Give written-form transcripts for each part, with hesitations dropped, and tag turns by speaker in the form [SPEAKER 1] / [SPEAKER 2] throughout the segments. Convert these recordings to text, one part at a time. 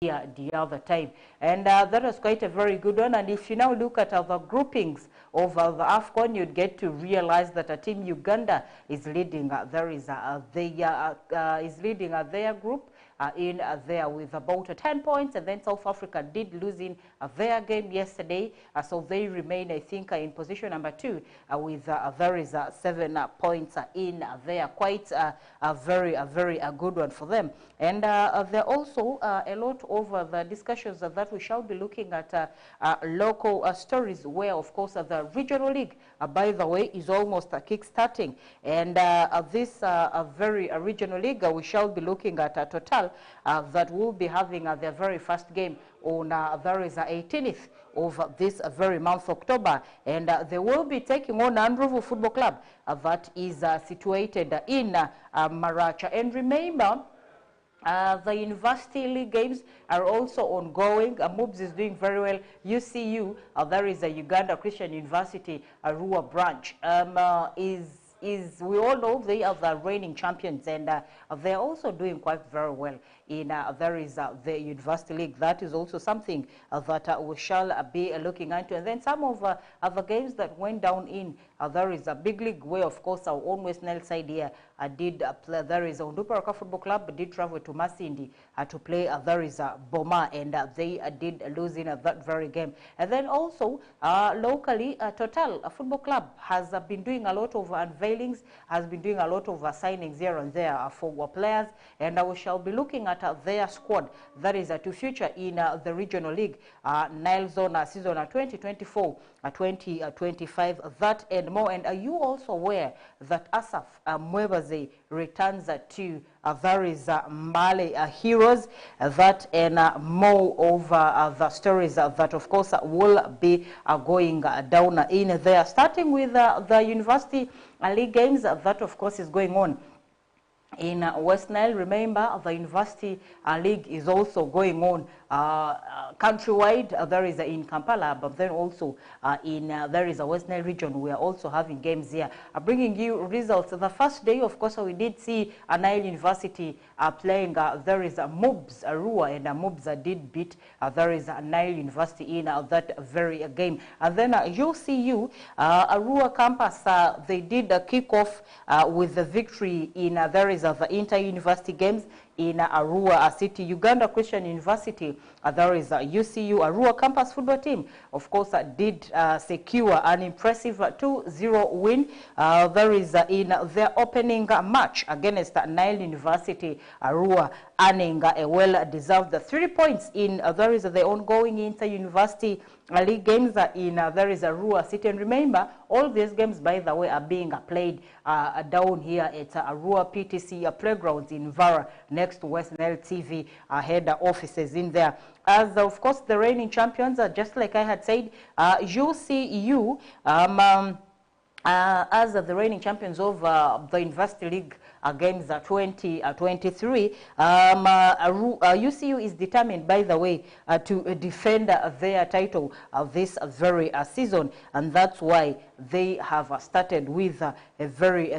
[SPEAKER 1] the other time. And that was quite a very good one. And if you now look at the groupings of the AFCON, you'd get to realize that Team Uganda is leading. Is leading their group in there with about 10 points, and then South Africa did lose in their game yesterday, so they remain, I think, in position number 2 with there is 7 points in there. Quite a very good one for them. And there are also a lot of the discussions that we shall be looking at local stories, where, of course, the regional league, by the way, is almost kick-starting. And this very regional league, we shall be looking at Total that will be having their very first game on there is 18th of this very month, October, and they will be taking on Andrevu Football Club that is situated in Maracha. And remember, the University League games are also ongoing. MUBS is doing very well. UCU, there is a Uganda Christian University Arua branch, we all know they are the reigning champions, and they're also doing quite very well in there is the University League. That is also something that we shall be looking into. And then some of the games that went down in there is a big league, where, of course, our own West Nile side here did play. There is a Hunduparaka Football Club did travel to Masindi to play. There is Boma, and they did lose in that very game. And then also locally, Total Football Club has been doing a lot of unveilings, has been doing a lot of signings here and there for players, and we shall be looking at their squad that is to feature in the regional league, Nile Zone season 2024-2025, that and more. And are you also aware that Asaf Mwebaze returns to there is Mbale Heroes, that and more of the stories that, of course, will be going down in there, starting with the University League games that, of course, is going on in West Nile. Remember, the University League is also going on countrywide. There is in Kampala, but then also in there is a West Nile region. We are also having games here, bringing you results. The first day, of course, we did see Nile University playing. There is MUBS Arua, and MUBS did beat there is Nile University in that very game. And then UCU Arua campus, they did kick off with the victory in there is the inter-university games in Arua City. Uganda Christian University, there is UCU Arua campus football team, of course, did secure an impressive 2-0 win. There is in their opening match against Nile University Arua, earning a well-deserved 3 points in there is the ongoing inter-university league games in there is Arua City. And remember, all these games, by the way, are being played down here at Arua PTC playgrounds in Vara, next to West Nile TV head offices in there. As, of course, the reigning champions, just like I had said, UCU, as the reigning champions of the University League games 2023, UCU is determined, by the way, to defend their title this very season, and that's why they have started with a very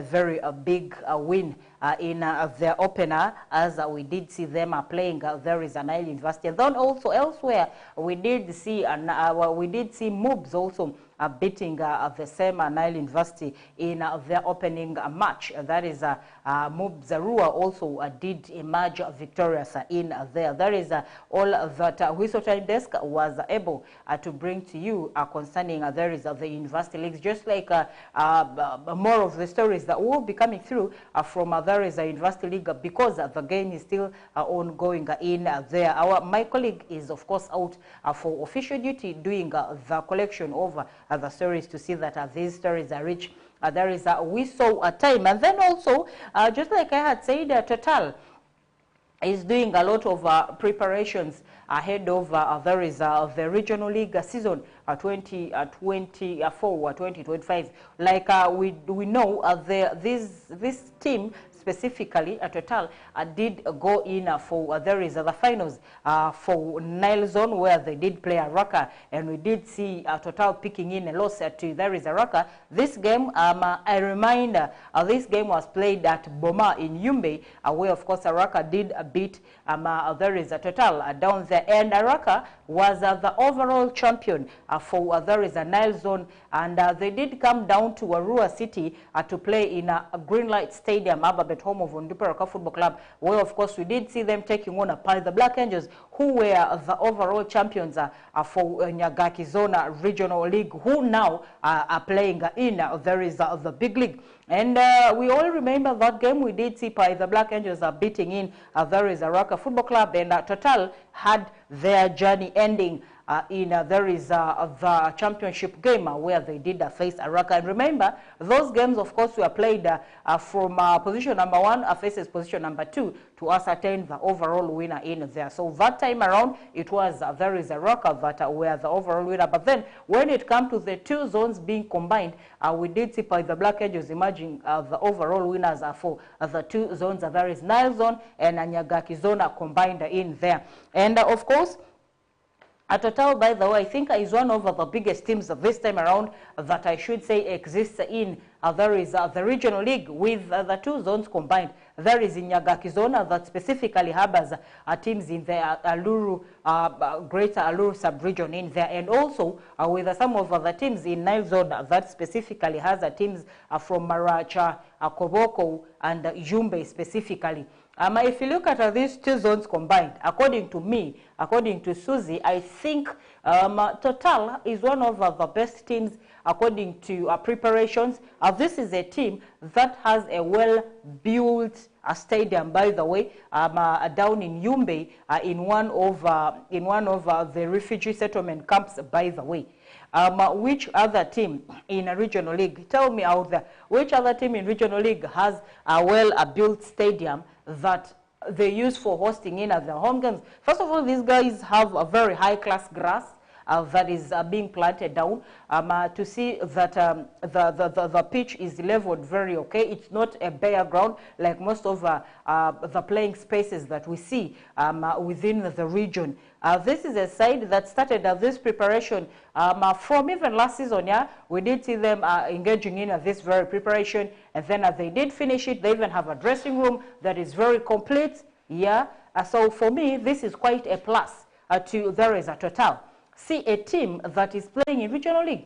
[SPEAKER 1] big win in their opener, as we did see them playing there is a Nile University. And then also elsewhere, we did see MUBS also beating the same Nile University in their opening match. That is MUBS Arua also did emerge victorious in there. That is all that Whistle Time Desk was able to bring to you concerning there is the University Leagues. Just like more of the stories that will be coming through from there is a University League, because the game is still ongoing in there. My colleague is, of course, out for official duty, doing the collection of the stories to see that these stories are rich. There is a Whistle Time. And then also, just like I had said, Total is doing a lot of preparations ahead of there is the regional league season 2024 or 2025. Like we know, this team specifically, Total did go in for there is the finals for Nile Zone, where they did play Araka, and we did see Total picking in a loss to there is Araka. This game, I remind, this game was played at Boma in Yumbe, where of course Araka did beat there is Total down there, and Araka was the overall champion for there is a Nile Zone, and they did come down to Arua City to play in a Greenlight Stadium, Ababet, home of Onduparaka Football Club, where of course we did see them taking on the Black Angels, who were the overall champions for Nyagaki Zona Regional League, who now are playing in there is the big league. And we all remember that game. We did see the Black Angels beating in there is Araka Football Club, and Total had their journey ending in there is the championship game where they did face Araka. And remember, those games, of course, were played from position number 1 faces position number 2 to ascertain the overall winner in there. So that time around, it was there is Araka that were the overall winner. But then, when it comes to the two zones being combined, we did see the Black Angels emerging the overall winners for the two zones. There is Nile Zone and Nyagaki Zone combined in there. And of course, Total, by the way, I think is one of the biggest teams this time around that I should say exists in there is the regional league with the two zones combined. There is in Nyagaki Zone that specifically harbors teams in the Aluru, Greater Aluru sub-region in there, and also with some of the teams in Nile Zone that specifically has teams from Maracha, Koboko, and Yumbe specifically. If you look at these two zones combined, according to me, according to Susie, I think Total is one of the best teams according to preparations. This is a team that has a well-built stadium, by the way, down in Yumbe, in one of the refugee settlement camps, by the way. Which other team in a regional league, tell me out there, which other team in regional league has a well-built stadium that they use for hosting in at their home games? First of all, these guys have a very high-class grass that is being planted down to see that the pitch is leveled very okay. It's not a bare ground like most of the playing spaces that we see within the region. This is a side that started this preparation from even last season. Yeah, we did see them engaging in this very preparation, and then as they did finish it, they even have a dressing room that is very complete. Yeah, so for me, this is quite a plus to there is a Total. See a team that is playing in regional league,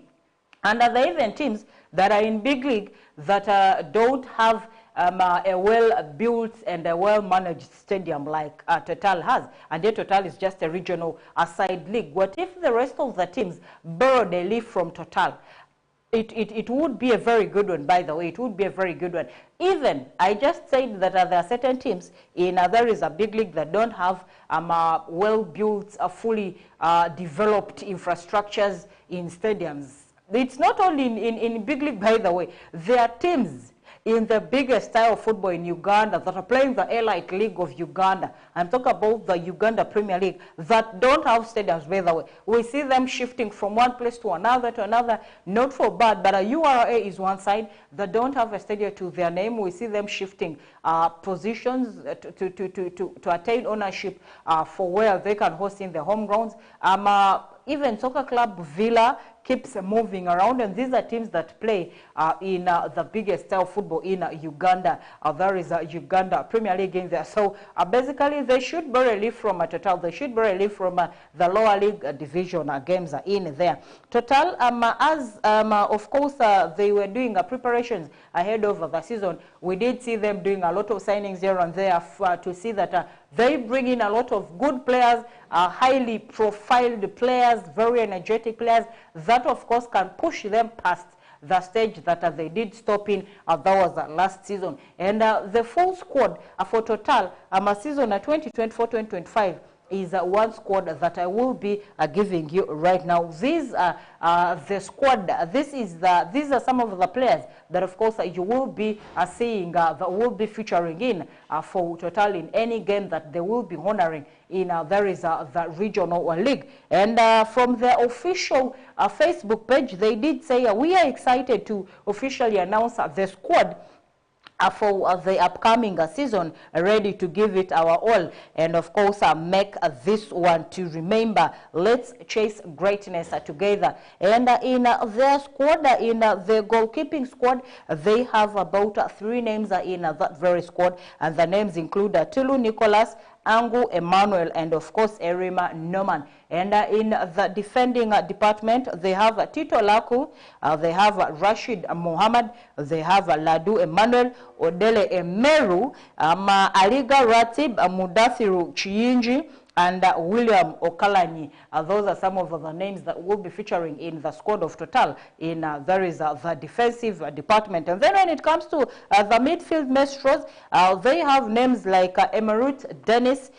[SPEAKER 1] and there are even teams that are in big league that don't have a well-built and a well-managed stadium like Total has, and yet Total is just a regional side league. What if the rest of the teams borrowed a leaf from Total? It would be a very good one, by the way. It would be a very good one. Even, I just said that there are certain teams in there is a big league that don't have well-built, fully developed infrastructures in stadiums. It's not only in big league, by the way. There are teams in the biggest style of football in Uganda that are playing the Elite League of Uganda. I'm talking about the Uganda Premier League that don't have stadiums, by the way. We see them shifting from one place to another, not for bad, but URA is one side that don't have a stadium to their name. We see them shifting positions to attain ownership for where they can host in their home grounds. Even Soccer Club Villa keeps moving around, and these are teams that play in the biggest style of football in Uganda. There is a Uganda Premier League in there. So basically, they should borrow a leaf from Total. They should borrow a leaf from the lower league division games in there. Total, as of course they were doing preparations ahead of the season, we did see them doing a lot of signings here and there to see that they bring in a lot of good players, highly profiled players, very energetic players that of course can push them past the stage that they did stop in. That was last season. And the full squad for Total season 2024-2025 is one squad that I will be giving you right now. These are the squad. These are some of the players that, of course, you will be seeing that will be featuring in for Total in any game that they will be honoring in there is the regional league. And from the official Facebook page, they did say we are excited to officially announce the squad for the upcoming season, ready to give it our all, and of course make this one to remember. Let's chase greatness together. And in their squad, in the goalkeeping squad, they have about 3 names in that very squad, and the names include Tulu Nicholas, Angu Emmanuel, and of course Erima Norman. And in the defending department, they have Tito Laku, they have Rashid Mohammed, they have Ladu Emmanuel, Odele Emeru, Aliga Ratib, Mudathiru Chiinji, and William Okalanyi. Those are some of the names that will be featuring in the squad of Total. In there is the defensive department. And then when it comes to the midfield maestros, they have names like Emerut Dennis,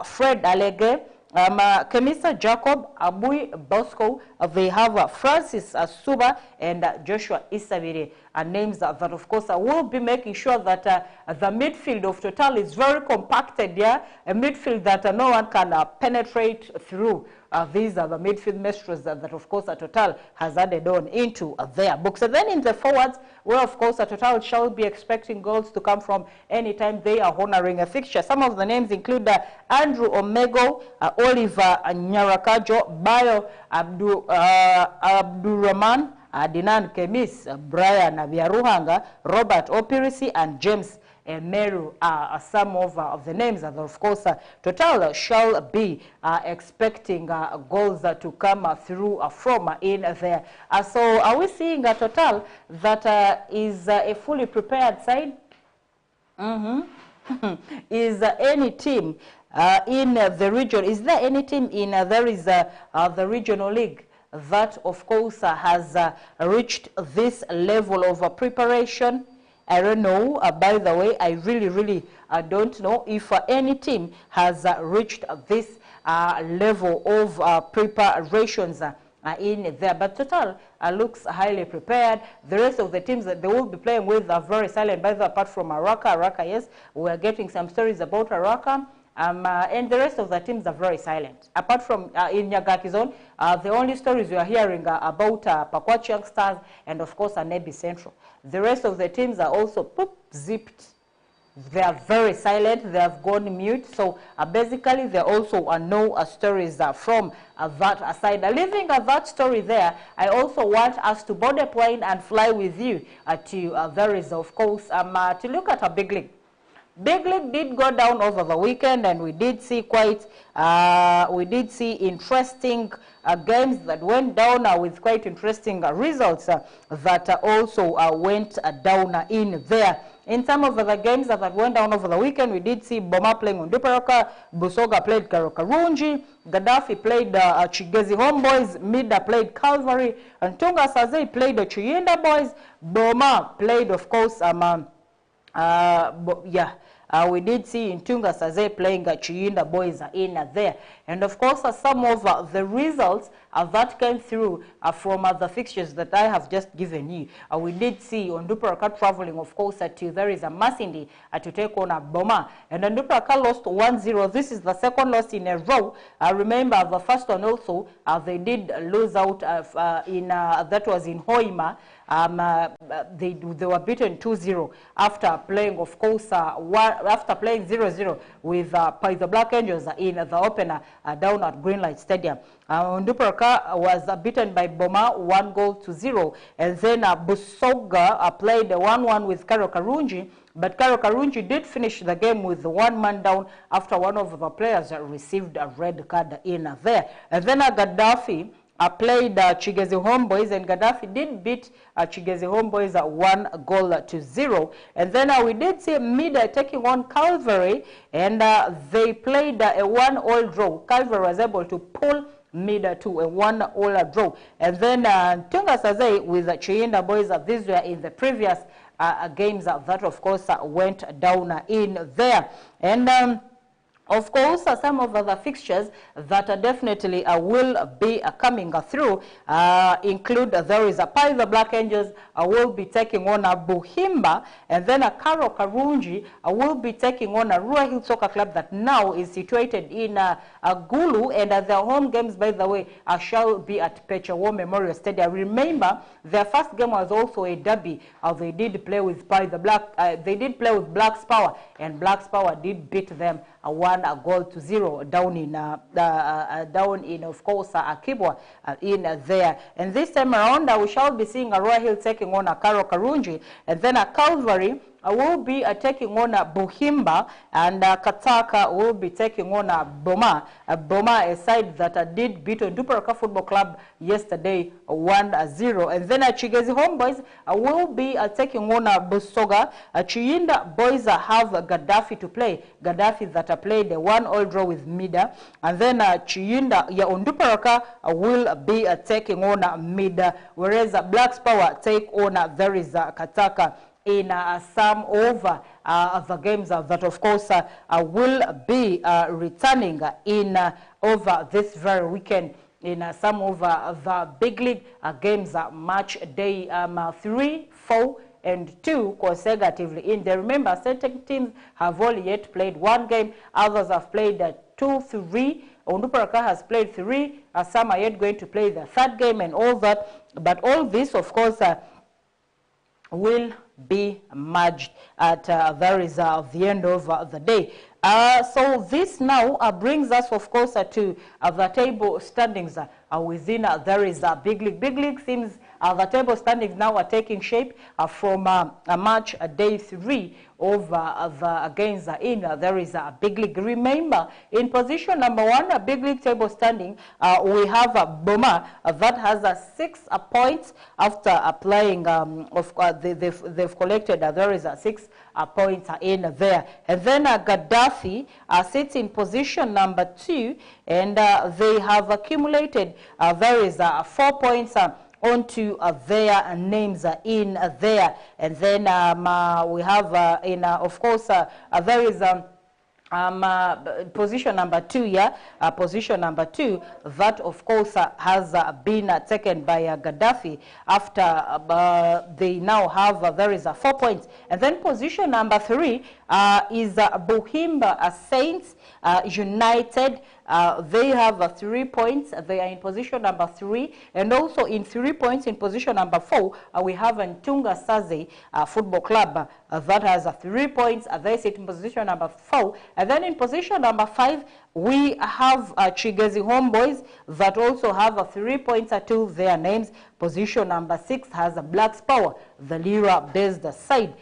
[SPEAKER 1] Fred Alege, Kemisa Jacob, Abui Bosco. They have Francis Suba and Joshua Isabire, names that of course will be making sure that the midfield of Total is very compacted, a midfield that no one can penetrate through. These are the midfield maestros that of course Total has added on into their books. And then in the forwards, where of course Total shall be expecting goals to come from anytime they are honoring a fixture. Some of the names include Andrew Omego, Oliver Nyarakajo, Bayo Abdurrahman, Dinan Kemis, Brian Biaruhanga, Robert Opirisi, and James Meru are some of the names that of course Total shall be expecting goals to come through from in there. So are we seeing a Total that is a fully prepared side? Is any team in the region, is there any team in there is the regional league that of course has reached this level of preparation? I don't know. By the way, I really don't know if any team has reached this level of preparations in there. But Total looks highly prepared. The rest of the teams that they will be playing with are very silent. By the way, apart from Araka, yes, we are getting some stories about Araka. And the rest of the teams are very silent. Apart from in Nyagaki Zone, the only stories we are hearing are about Pakwach Young Stars and of course Nebi Central. The rest of the teams are also zipped. They are very silent. They have gone mute. So basically, there also are no stories from that side. Leaving that story there, I also want us to board a plane and fly with you to there is of course to look at a big league. Big League did go down over the weekend, and we did see interesting games that went down with quite interesting results that also went down in there. In some of the games that went down over the weekend, we did see Boma playing on Duparaka, Busoga played Karokarunji, Gaddafi played Chigezi Homeboys, Mida played Calvary, and Tunga Sazei played the Chuyinda Boys, Boma played, of course, we did see in Tunga Saze playing Chuyinda Boys in there. And of course, some of the results that came through from the fixtures that I have just given you. We did see Onduparaka traveling, of course, to there is a Masindi to take on a Boma. And Onduparaka lost 1-0. This is the second loss in a row. Remember, the first one also, they did lose out that was in Hoima. They were beaten 2-0 after playing, of course, after playing 0-0 with the Black Angels in the opener down at Greenlight Stadium. Onduparaka was beaten by Boma 1-0, and then Busoga played 1-1 with Karokarunji. But Karokarunji did finish the game with one man down after one of the players received a red card in there. And then Gaddafi played Chigezi Homeboys, and Gaddafi did beat Chigezi Homeboys 1-0. And then we did see Mida taking on Calvary, and they played a 1-1 draw. Calvary was able to pull Mida to a 1-1 draw. And then Tunga Saze with Chuyinda Boys, these were in the previous games that of course went down in there. And Of course, some of the fixtures that definitely will be coming through include there is a Pai the Black Angels will be taking on a Buhimba, and then a Karo Karunji will be taking on a Ruah Hill Soccer Club that now is situated in Gulu, and their home games, by the way, shall be at Pecha War Memorial Stadium. Remember, their first game was also a derby. They did play with Pai the Black. They did play with Black's Power, and Black's Power did beat them 1-0 down in of course Akibwa in there. And this time around we shall be seeing a Ruah Hill taking on a Karo Karunji, and then a Calvary will be taking on a Buhimba, and Kataka will be taking on a Boma. Boma, a side that did beat Onduparaka Football Club yesterday 1-0. And then Chigezi Homeboys will be taking on a Busoga. Chiyinda Boys have Gaddafi to play. Gaddafi that played a 1-1 draw with Mida. And then Chiyinda ya Onduparaka will be taking on Mida, whereas Black's Power take on there is Kataka in some of the games that of course will be returning in over this very weekend in some of the big league games, match day 3, 4, and 2 consecutively in there. Remember, certain teams have only yet played one game, others have played 2, 3. Onduparaka has played 3, some are yet going to play the third game and all that, but all this of course will be merged at there is the end of the day. So this now brings us of course to the table standings within there is a big league. Big league seems the table standings now are taking shape from match day 3 of the games in there is a big league. Remember, in position number 1, a big league table standing, we have Boma that has 6 points after playing. They've collected there is 6 points in there, and then Gaddafi sits in position number 2, and they have accumulated there is 4 points onto their names in there. And then we have in of course there is position number 2, position number 2 that of course has been taken by Gaddafi after they now have there is 4 points. And then position number 3 is Buhimba Saints United. They have 3 points. They are in position number 3, and also in 3 points in position number 4 we have Ntunga Saze Football Club that has 3 points. They sit in position number 4, and then in position number 5 we have Chigezi Homeboys that also have 3 points to their names. Position number 6 has Black's Power, the Lira-based side,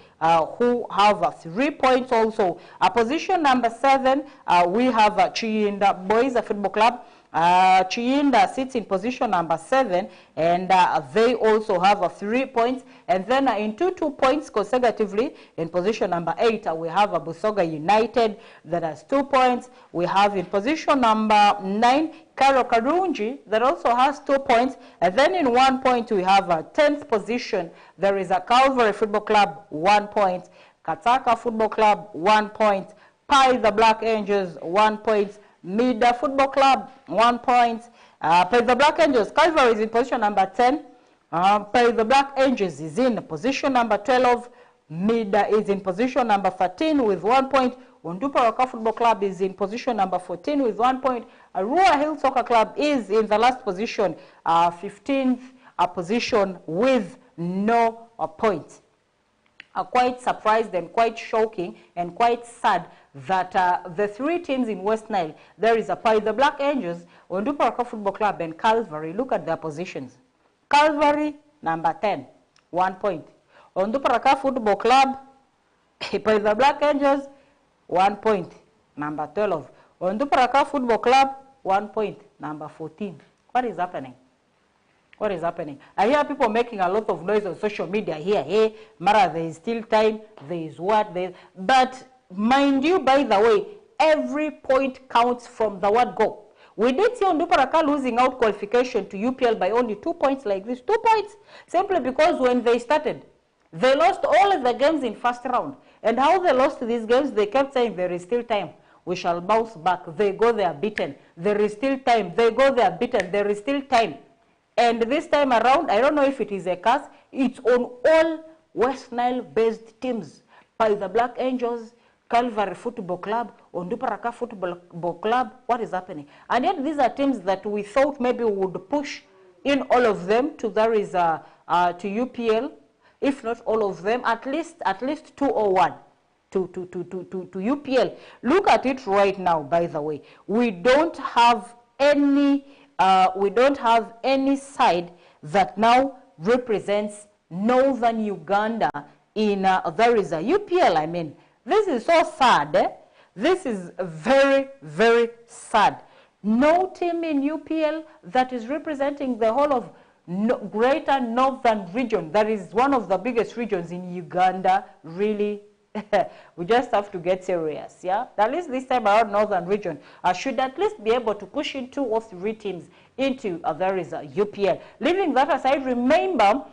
[SPEAKER 1] who have 3 points also. Position number 7, we have Chiyinda Boys Football Club. Chiyinda sits in position number 7, and they also have 3 points. And then in 2 points consecutively in position number 8 we have Busoga United that has 2 points. We have in position number 9 Karo Karunji that also has 2 points, and then in 1 point we have 10th position there is a Calvary Football Club 1 point, Kataka Football Club 1 point, Pai the Black Angels 1 point, Mida Football Club 1 point, Pai the Black Angels. Calvary is in position number 10, Pai the Black Angels is in position number 12, Mida is in position number 13 with 1 point, Onduparaka Football Club is in position number 14 with 1 point. Ruah Hill Soccer Club is in the last position, 15th position with no point. Quite surprised and quite shocking and quite sad that the 3 teams in West Nile, there is a Pai the Black Angels, Onduparaka Football Club, and Calvary. Look at their positions. Calvary, number 10, 1 point. Onduparaka Football Club, Pai the Black Angels, 1 point, number 12. Onduparaka Football Club, 1 point, number 14. What is happening? What is happening? I hear people making a lot of noise on social media here. Hey, Mara, there is still time. There is what? But mind you, by the way, every point counts from the word go. We did see Onduparaka losing out qualification to UPL by only 2 points like this. 2 points. Simply because when they started, they lost all of the games in first round. And how they lost these games, they kept saying there is still time. we shall bounce back. They go there beaten. There is still time. They go there beaten. There is still time. And this time around, I don't know if it is a curse. It's on all West Nile-based teams by the Black Angels, Calvary Football Club, Onduparaka Football Club. What is happening? And yet these are teams that we thought maybe would push in all of them to to UPL, if not all of them, at least 201 to UPL. Look at it right now. By the way, we don't have any side that now represents Northern Uganda in there is a UPL. I mean, this is so sad. Eh? This is very, very sad. No team in UPL that is representing the whole of Greater Northern region. That is one of the biggest regions in Uganda. Really, we just have to get serious. Yeah, at least this time around, Northern region should at least be able to push in 2 or 3 teams into there is a UPL. Leaving that aside, remember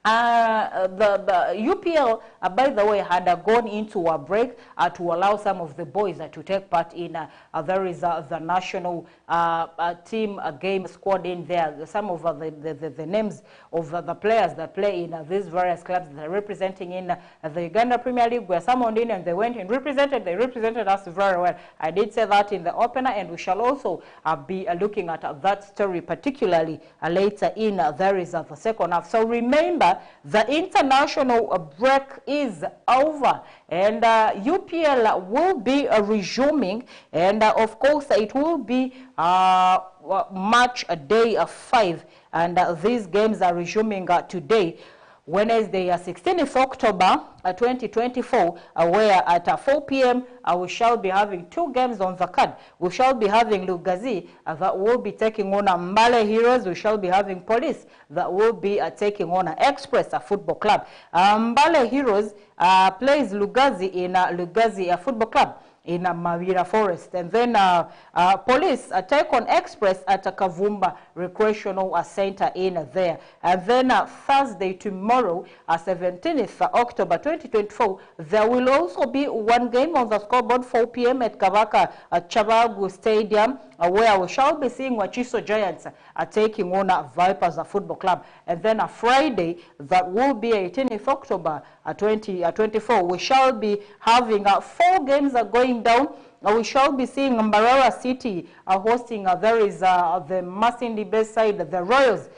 [SPEAKER 1] the UPL, by the way, had gone into a break to allow some of the boys to take part in there is the national team game squad in there. Some of the names of the players that play in these various clubs that are representing in the Uganda Premier League were summoned in, and they went and represented. They represented us very well. I did say that in the opener, and we shall also be looking at that story particularly later in there is the second half. So remember, the international break is over, and UPL will be resuming, and of course it will be match day 5, and these games are resuming today, Wednesday, 16th October 2024, where at 4 p.m. We shall be having 2 games on the card. We shall be having Lugazi that will be taking on Mbale Heroes. We shall be having Police that will be taking on Express Football Club. Mbale Heroes plays Lugazi in Lugazi Football Club in Mavira Forest, and then Police take on Express at Kavumba Recreational Center in there. And then Thursday, tomorrow, 17th October 2024, there will also be 1 game on the scoreboard, 4 p.m. at Kavaka Chabagu Stadium, where we shall be seeing Wachiso Giants taking on Vipers Football Club. And then Friday, that will be 18th October 2024, we shall be having 4 games going down. We shall be seeing Mbarara City hosting there is the Masindi Bay side, the Royals.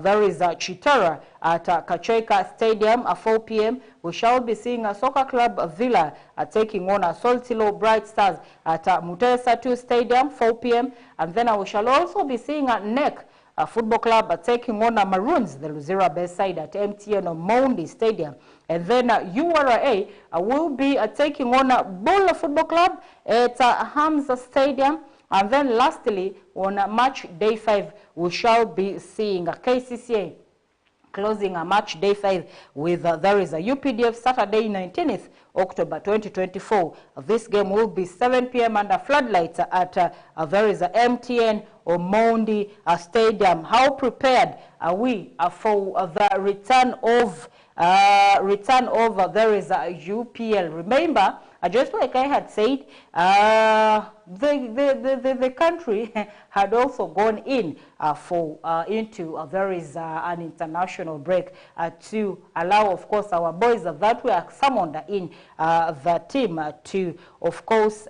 [SPEAKER 1] There is Chitara at Kacheka Stadium at 4 p.m. We shall be seeing Soccer Club Villa taking on Soltilo Bright Stars at Mutesa 2 Stadium, 4 p.m. And then we shall also be seeing NEC Football Club taking on Maroons, the Luzira Bay side at MTN Mondi Stadium. And then URA will be taking on Bull Football Club at Hamza Stadium. And then lastly, on match day 5, we shall be seeing KCCA closing a match day 5 with there is a UPDF Saturday 19th October 2024. This game will be 7 p.m. under floodlights at there is a MTN Omondi Stadium. How prepared are we for the return of there is a UPL? Remember, just like I had said, the country had also gone in into there is an international break to allow, of course, our boys that were summoned in the team to, of course,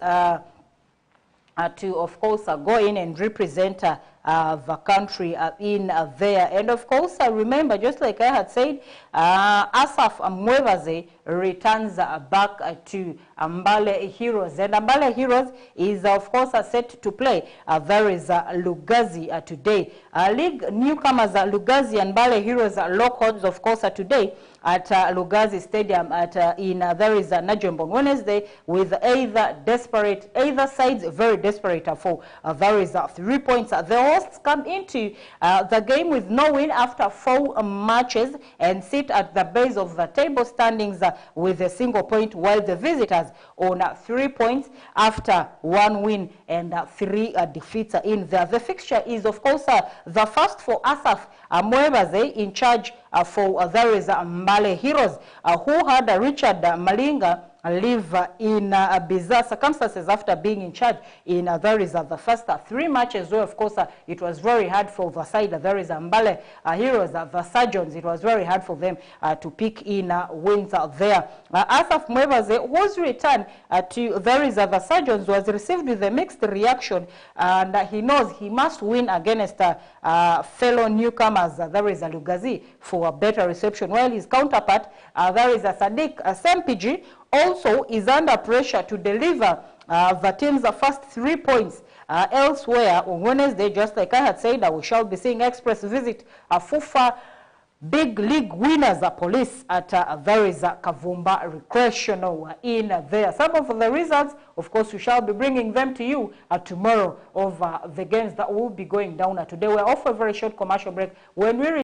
[SPEAKER 1] go in and represent the country in there. And of course, remember, just like I had said, Asaf Mwebaze returns back to Mbale Heroes. And Mbale Heroes is, of course, set to play. There is Lugazi today. League newcomers Lugazi and Mbale Heroes lock horns, of course, today at Lugazi Stadium in there is Najombo Wednesday, with either sides very desperate for there is 3 points. The hosts come into the game with no win after 4 matches and sit at the base of the table standings with a single point, while the visitors on 3 points after 1 win and 3 defeats in there. The fixture is, of course, the first for Asaf Mwebaze in charge for there is Mbale Heroes, who had Richard Malinga live in bizarre circumstances after being in charge in there is the first 3 matches where, of course, it was very hard for the side. There is Mbale Heroes, the Surgeons. It was very hard for them to pick in wins there. Asaf Mwebaze, whose return to there is the Surgeons was received with a mixed reaction, and he knows he must win against fellow newcomers. There is a Lugazi for a better reception, while his counterpart, there is a Sadiq Sempiji, also is under pressure to deliver the team's first 3 points. Elsewhere, on Wednesday, just like I had said, we shall be seeing Express visit FUFA Big League winners, Police at there is Kavumba Recreational in there. Some of the results, of course, we shall be bringing them to you tomorrow of the games that will be going down today. We're off a very short commercial break. When we